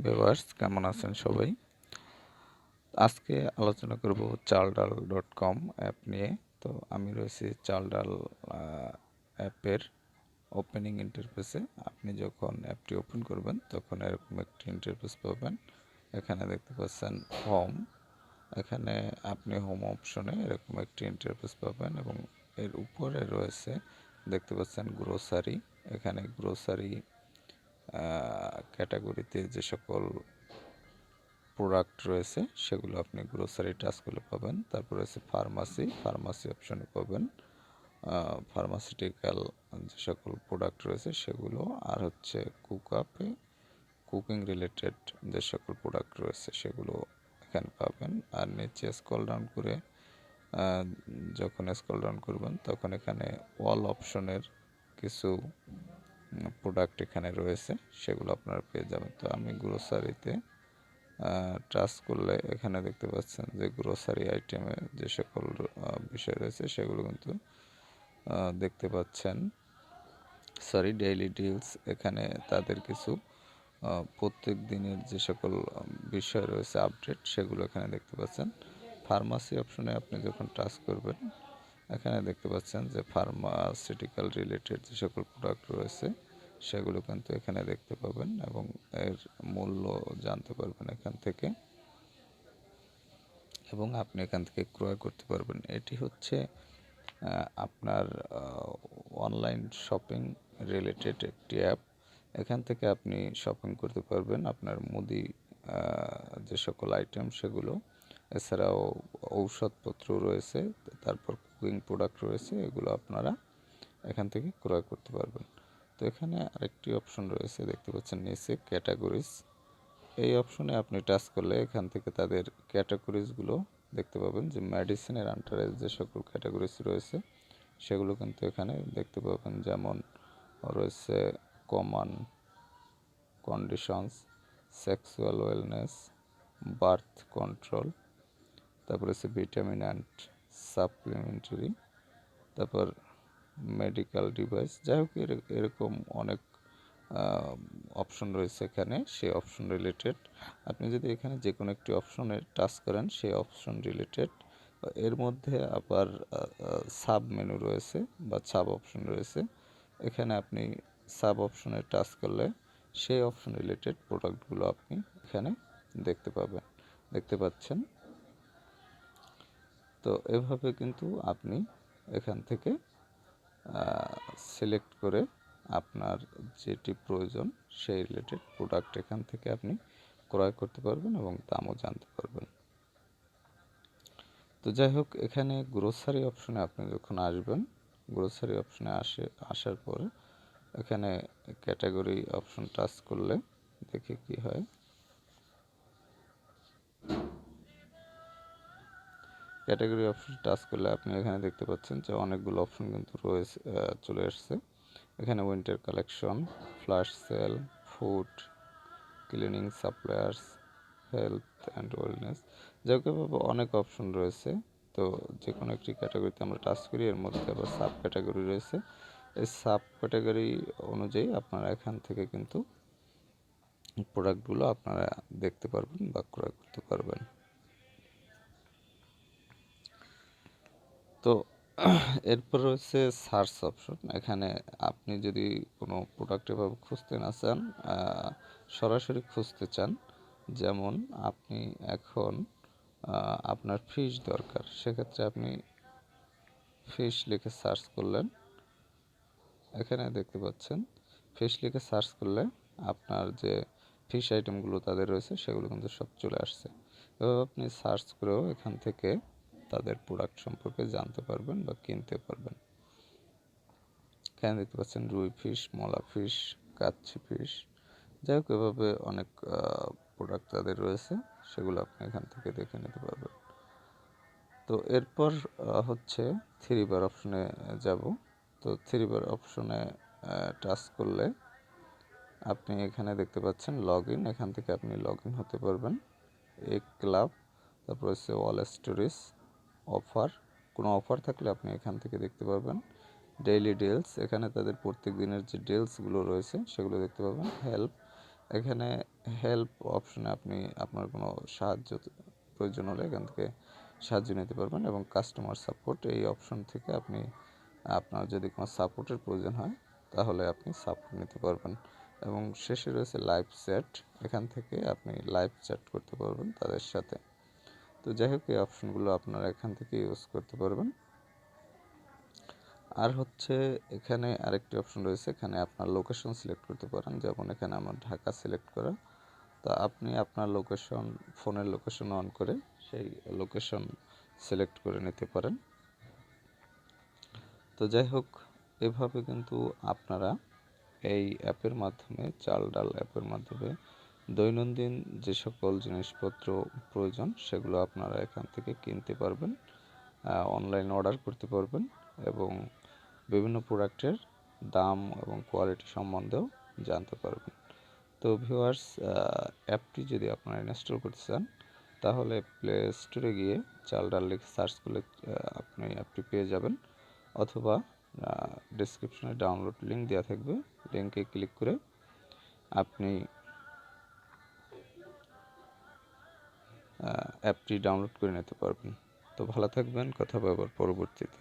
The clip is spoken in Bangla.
ভিউয়ার্স কেমন আছেন সবাই? আজকে আলোচনা করব চালডাল.com অ্যাপ নিয়ে। তো আমি রয়েছি চালডাল অ্যাপের ওপেনিং ইন্টারফেসে। আপনি যখন অ্যাপটি ওপেন করবেন তখন এরকম একটি ইন্টারফেস পাবেন। এখানে দেখতে পাচ্ছেন হোম। এখানে আপনি হোম অপশনে এরকম একটি ইন্টারফেস পাবেন এবং এর উপরে রয়েছে দেখতে পাচ্ছেন গ্রোসারি। এখানে গ্রোসারি ক্যাটাগরিতে যে সকল প্রোডাক্ট রয়েছে সেগুলো আপনি গ্রোসারি টাচ করলে পাবেন। তারপর রয়েছে ফার্মাসি অপশনে পাবেন ফার্মাসিউটিক্যাল যে সকল প্রোডাক্ট রয়েছে সেগুলো, আর হচ্ছে কুকিং রিলেটেড যে সকল প্রোডাক্ট রয়েছে সেগুলো এখানে পাবেন। আর নিচে যখন স্ক্রল ডাউন করবেন তখন এখানে অল অপশনের কিছু প্রোডাক্ট এখানে রয়েছে, সেগুলো আপনারা পেয়ে যাবেন। তো আমি গ্রোসারিতে টাচ করলে এখানে দেখতে পাচ্ছেন যে গ্রোসারি আইটেমে যে সকল বিষয় রয়েছে সেগুলো কিন্তু দেখতে পাচ্ছেন। ডেইলি ডিলস, এখানে তাদের কিছু প্রত্যেক দিনের যে সকল বিষয় রয়েছে আপডেট সেগুলো এখানে দেখতে পাচ্ছেন। ফার্মাসি অপশনে আপনি যখন টাচ করবেন এখানে দেখতে পাচ্ছেন যে ফার্মাসিউটিক্যাল রিলেটেড যে সকল প্রোডাক্ট রয়েছে সেগুলো কিন্তু এখানে দেখতে পাবেন এবং এর মূল্য জানতে পারবেন এখান থেকে, এবং আপনি এখান থেকে ক্রয় করতে পারবেন। এটি হচ্ছে আপনার অনলাইন শপিং রিলেটেড একটি অ্যাপ। এখান থেকে আপনি শপিং করতে পারবেন আপনার মুদি যে সকল আইটেম সেগুলো, এছাড়াও ঔষধপত্র রয়েছে, তারপর কুকিং প্রোডাক্ট রয়েছে, এগুলো আপনারা এখান থেকে ক্রয় করতে পারবেন। তো এখানে আরেকটি অপশন রয়েছে দেখতে পাচ্ছেন নিচে ক্যাটাগরিজ। এই অপশনে আপনি টাচ করলে এখান থেকে তাদের ক্যাটাগরিজগুলো দেখতে পাবেন, যে মেডিসিনের আন্ডারে যে সকল ক্যাটাগরিজ রয়েছে সেগুলো কিন্তু এখানে দেখতে পাবেন। যেমন রয়েছে common conditions, sexual wellness, birth control, তারপর হচ্ছে ভিটামিন অ্যান্ড সাপ্লিমেন্টারি, তারপর মেডিকেল ডিভাইস। যাই হোক এরকম অনেক অপশন রয়েছে এখানে, সেই অপশন রিলেটেড আপনি যদি এখানে যে কোনো একটি অপশনে টাচ করেন সেই অপশন রিলেটেড এর মধ্যে আবার সাব মেনু রয়েছে বা সাব অপশন রয়েছে। এখানে আপনি সাব অপশনে টাচ করলে সেই অপশন রিলেটেড প্রোডাক্টগুলো আপনি এখানে দেখতে পাচ্ছেন। তো এভাবে কিন্তু আপনি এখান থেকে সিলেক্ট করে আপনার যেটি প্রয়োজন সেই রিলেটেড প্রোডাক্ট এখান থেকে আপনি ক্রয় করতে পারবেন এবং দামও জানতে পারবেন। তো যাই হোক, এখানে গ্রোসারি অপশনে আপনি যখন আসবেন, গ্রোসারি অপশনে আসার পরে এখানে ক্যাটাগরি অপশন টাচ করলে দেখি কি হয়। ক্যাটাগরি অপশন টাচ করলে আপনি এখানে দেখতে পাচ্ছেন যে অনেকগুলো অপশন কিন্তু রয়েছে, চলে আসছে। এখানে winter collection, flash sell, food, cleaning suppliers, health and wellness, যেভাবে অনেক অপশন রয়েছে। তো যে কোনো একটি ক্যাটাগরিতে আমরা টাচ করি, এর মধ্যে আবার সাব ক্যাটাগরি রয়েছে। এই সাব ক্যাটাগরি অনুযায়ী আপনারা এখান থেকে কিন্তু প্রোডাক্টগুলো আপনারা দেখতে পারবেন বা ক্রয় করতে পারবেন। তো এরপর রয়েছে সার্চ অপশন। এখানে আপনি যদি কোনো প্রোডাক্ট এভাবে খুঁজতে না চান, সরাসরি খুঁজতে চান, যেমন আপনি এখন আপনার ফিশ দরকার, সেক্ষেত্রে আপনি ফিশ লিখে সার্চ করলেন। এখানে দেখতে পাচ্ছেন ফিশ লিখে সার্চ করলে আপনার যে ফিশ আইটেমগুলো তাদের রয়েছে সেগুলো কিন্তু সব চলে আসছে। এভাবে আপনি সার্চ করেও এখান থেকে তাদের প্রোডাক্ট সম্পর্কে জানতে পারবেন বা কিনতে পারবেন। এখানে দেখতে পাচ্ছেন রুই ফিশ, মলা ফিশ, কাচ্চি ফিশ, যাই হোক এভাবে অনেক প্রোডাক্ট তাদের রয়েছে, সেগুলো আপনি এখান থেকে দেখে নিতে পারবেন। তো এরপর হচ্ছে থ্রি বার অপশনে যাব। তো থ্রি বার অপশনে টাচ করলে আপনি এখানে দেখতে পাচ্ছেন লগ ইন। এখান থেকে আপনি লগ ইন হতে পারবেন। এক ক্লাব, তারপর হচ্ছে অল স্টোরিজ, অফার, কোনো অফার থাকলে আপনি এখান থেকে দেখতে পাবেন। ডেইলি ডিলস, এখানে তাদের প্রত্যেক দিনের যে ডিলসগুলো রয়েছে সেগুলো দেখতে পাবেন। হেল্প, এখানে হেল্প অপশনে আপনি আপনার কোনো সাহায্য প্রয়োজন হলে এখান থেকে সাহায্য নিতে পারবেন, এবং কাস্টমার সাপোর্ট এই অপশন থেকে আপনি আপনার যদি কোনো সাপোর্টের প্রয়োজন হয় তাহলে আপনি সাপোর্ট নিতে পারবেন। এবং শেষে রয়েছে লাইভ চ্যাট, এখান থেকে আপনি লাইভ চ্যাট করতে পারবেন তাদের সাথে। তো যাই হোক, এই অপশনগুলো আপনারা এখান থেকে ইউজ করতে পারবেন। আর হচ্ছে এখানে আরেকটি অপশন রয়েছে, এখানে আপনার লোকেশন সিলেক্ট করতে পারেন। যেমন এখানে আমার ঢাকা সিলেক্ট করা, তো আপনি আপনার লোকেশন, ফোনের লোকেশন অন করে সেই লোকেশন সিলেক্ট করে নিতে পারেন। তো যাই হোক, এভাবে কিন্তু আপনারা এই অ্যাপের মাধ্যমে, চালডাল অ্যাপের মাধ্যমে দৈনন্দিন যে সকল জিনিসপত্র প্রয়োজন সেগুলো আপনারা এখান থেকে কিনতে পারবেন, অনলাইন অর্ডার করতে পারবেন, এবং বিভিন্ন প্রোডাক্টের দাম এবং কোয়ালিটি সম্বন্ধেও জানতে পারবেন। তো ভিউয়ার্স, অ্যাপটি যদি আপনারা ইনস্টল করতে চান তাহলে প্লে স্টোরে গিয়ে চালডাল লিখে সার্চ করলে আপনি অ্যাপটি পেয়ে যাবেন, অথবা ডেসক্রিপশনে ডাউনলোড লিঙ্ক দেওয়া থাকবে, লিঙ্কে ক্লিক করে আপনি অ্যাপটি ডাউনলোড করে নিতে পারবেন। তো ভালো থাকবেন, কথা হবে আবার পরবর্তীতে।